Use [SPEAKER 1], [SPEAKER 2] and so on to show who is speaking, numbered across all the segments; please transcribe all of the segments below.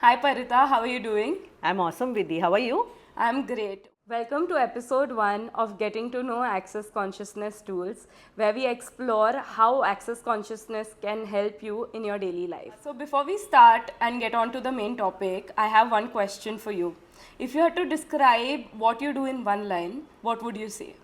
[SPEAKER 1] Hi Parita, how are you doing?
[SPEAKER 2] I'm awesome, Vidhi. How are you?
[SPEAKER 1] I'm great. Welcome to episode 1 of Getting to Know Access Consciousness Tools, where we explore how access consciousness can help you in your daily life. So, before we start and get on to the main topic, I have one question for you. If you had to describe what you do in one line, what would you say?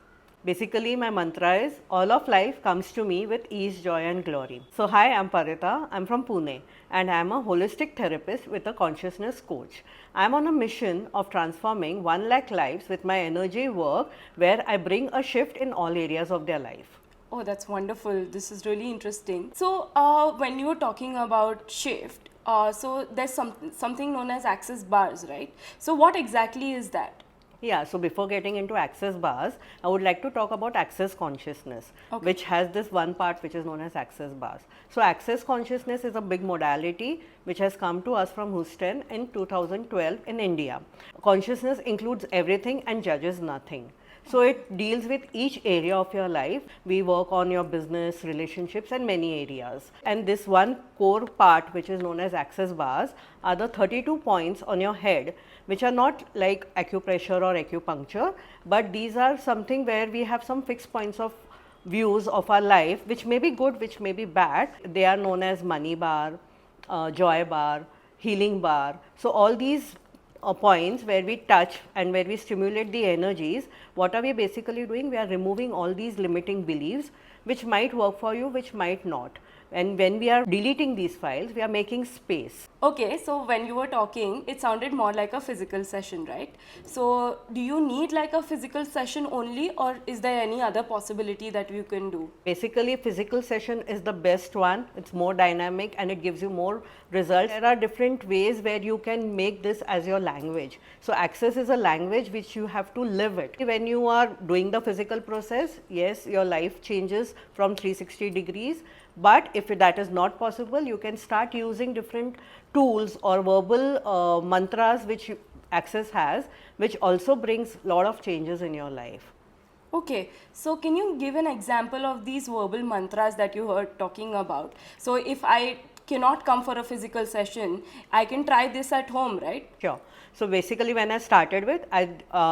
[SPEAKER 2] Basically, my mantra is all of life comes to me with ease, joy, and glory. So, hi, I'm Parita. I'm from Pune and I'm a holistic therapist with a consciousness coach. I'm on a mission of transforming 1 lakh lives with my energy work where I bring a shift in all areas of their life.
[SPEAKER 1] Oh, that's wonderful. This is really interesting. So, when you were talking about shift, so there's something known as access bars, right? So, what exactly is that?
[SPEAKER 2] Yeah, so before getting into access bars, I would like to talk about access consciousness,
[SPEAKER 1] Okay.
[SPEAKER 2] which has this one part which is known as access bars. So, access consciousness is a big modality which has come to us from Houston in 2012 in India. Consciousness includes everything and judges nothing. So it deals with each area of your life. We work on your business, relationships, and many areas. And this one core part, which is known as access bars, are the 32 points on your head, which are not like acupressure or acupuncture, but these are something where we have some fixed points of views of our life, which may be good, which may be bad. They are known as money bar, joy bar, healing bar. So all these points where we touch and where we stimulate the energies, what are we basically doing? We are removing all these limiting beliefs which might work for you, which might not. And when we are deleting these files, we are making space.
[SPEAKER 1] Okay, so when you were talking, it sounded more like a physical session, right? So, do you need like a physical session only, or is there any other possibility that you can do?
[SPEAKER 2] Basically, physical session is the best one. It's more dynamic and it gives you more results. There are different ways where you can make this as your language. So, access is a language which you have to live it. When you are doing the physical process, yes, your life changes from 360 degrees. But if that is not possible, you can start using different tools or verbal mantras which access has, which also brings a lot of changes in your life.
[SPEAKER 1] Okay, so can you give an example of these verbal mantras that you heard talking about? So, if I cannot come for a physical session, I can try this at home, right?
[SPEAKER 2] Sure. So basically, when I started with, I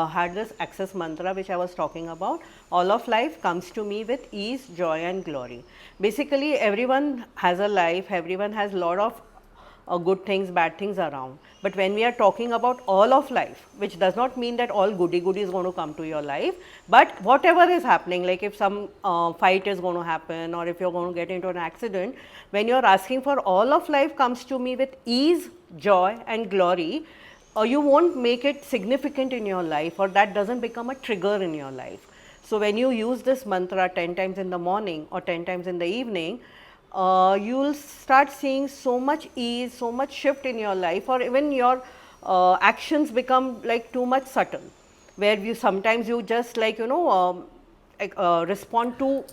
[SPEAKER 2] had this access mantra which I was talking about. All of life comes to me with ease, joy, and glory. Basically, everyone has a life. Everyone has a lot of good things, bad things around. But when we are talking about all of life, which does not mean that all goody goody is going to come to your life, but whatever is happening, like if some fight is going to happen or if you're going to get into an accident, when you're asking for all of life comes to me with ease, joy, and glory, you won't make it significant in your life, or that doesn't become a trigger in your life. So when you use this mantra 10 times in the morning or 10 times in the evening, you'll start seeing so much ease, so much shift in your life, or even your actions become like too much subtle, where you sometimes you just like respond to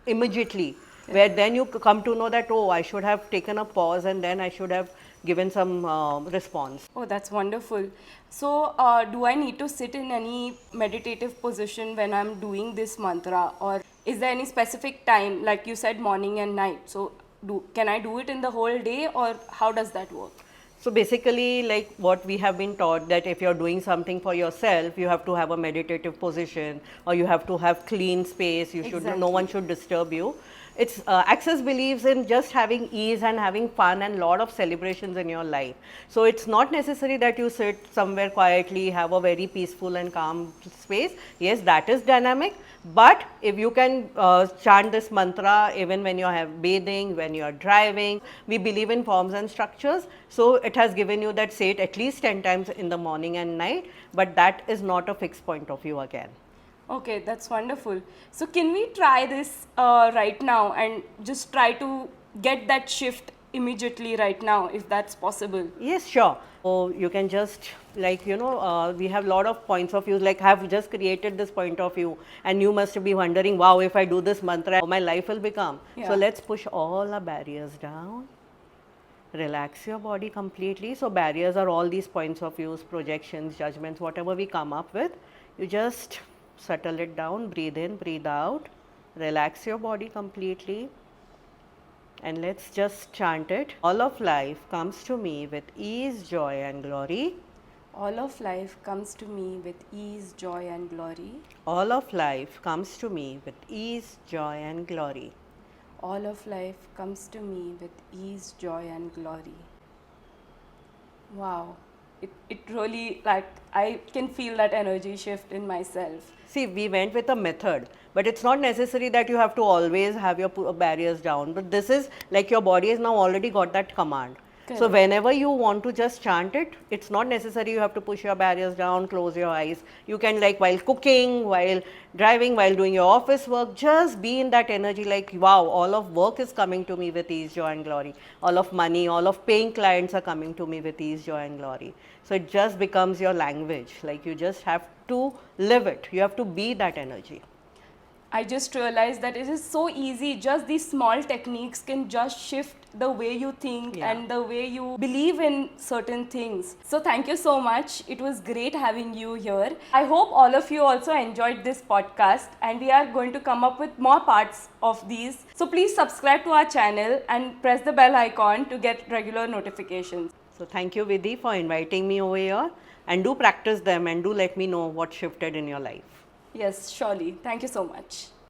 [SPEAKER 2] immediately, where then you come to know that, oh, I should have taken a pause and then I should have given some response.
[SPEAKER 1] Oh, that's wonderful. So, do I need to sit in any meditative position when I'm doing this mantra, or is there any specific time, like you said, morning and night? So, can I do it in the whole day, or how does that work?
[SPEAKER 2] So basically, like what we have been taught, that if you're doing something for yourself, you have to have a meditative position, or you have to have clean space. You should no one
[SPEAKER 1] Exactly.
[SPEAKER 2] should disturb you. It's Access believes in just having ease and having fun and lot of celebrations in your life. So it's not necessary that you sit somewhere quietly, have a very peaceful and calm space. Yes, that is dynamic. But if you can chant this mantra even when you are bathing, when you are driving, we believe in forms and structures. So it has given you that, say it at least 10 times in the morning and night, but that is not a fixed point of view again.
[SPEAKER 1] Okay, that's wonderful. So, can we try this right now and just try to get that shift immediately right now, if that's possible?
[SPEAKER 2] Yes, sure. So you can just like, we have a lot of points of view, like I have just created this point of view and you must be wondering, wow, if I do this mantra, how my life will become.
[SPEAKER 1] Yeah.
[SPEAKER 2] So let's push all our barriers down. Relax your body completely. So barriers are all these points of views, projections, judgments, whatever we come up with. You just settle it down, breathe in, breathe out, relax your body completely. And let's just chant it. All of life comes to me with ease, joy, and glory.
[SPEAKER 1] All of life comes to me with ease, joy, and glory.
[SPEAKER 2] All of life comes to me with ease, joy, and glory.
[SPEAKER 1] All of life comes to me with ease, joy, and glory. Wow. It really, like, I can feel that energy shift in myself.
[SPEAKER 2] See, we went with a method, but it's not necessary that you have to always have your barriers down. But this is like your body has now already got that command. So
[SPEAKER 1] Correct.
[SPEAKER 2] whenever you want to just chant it, it's not necessary you have to push your barriers down, close your eyes. You can, like, while cooking, while driving, while doing your office work, just be in that energy like, wow, all of work is coming to me with ease, joy, and glory. All of money, all of paying clients are coming to me with ease, joy, and glory. So it just becomes your language. Like, you just have to live it. You have to be that energy.
[SPEAKER 1] I just realized that it is so easy. Just these small techniques can just shift the way you think
[SPEAKER 2] Yeah.
[SPEAKER 1] and the way you believe in certain things. So thank you so much. It was great having you here. I hope all of you also enjoyed this podcast, and we are going to come up with more parts of these. So please subscribe to our channel and press the bell icon to get regular notifications.
[SPEAKER 2] So thank you, Vidhi, for inviting me over here, and do practice them and do let me know what shifted in your life.
[SPEAKER 1] Yes, surely. Thank you so much.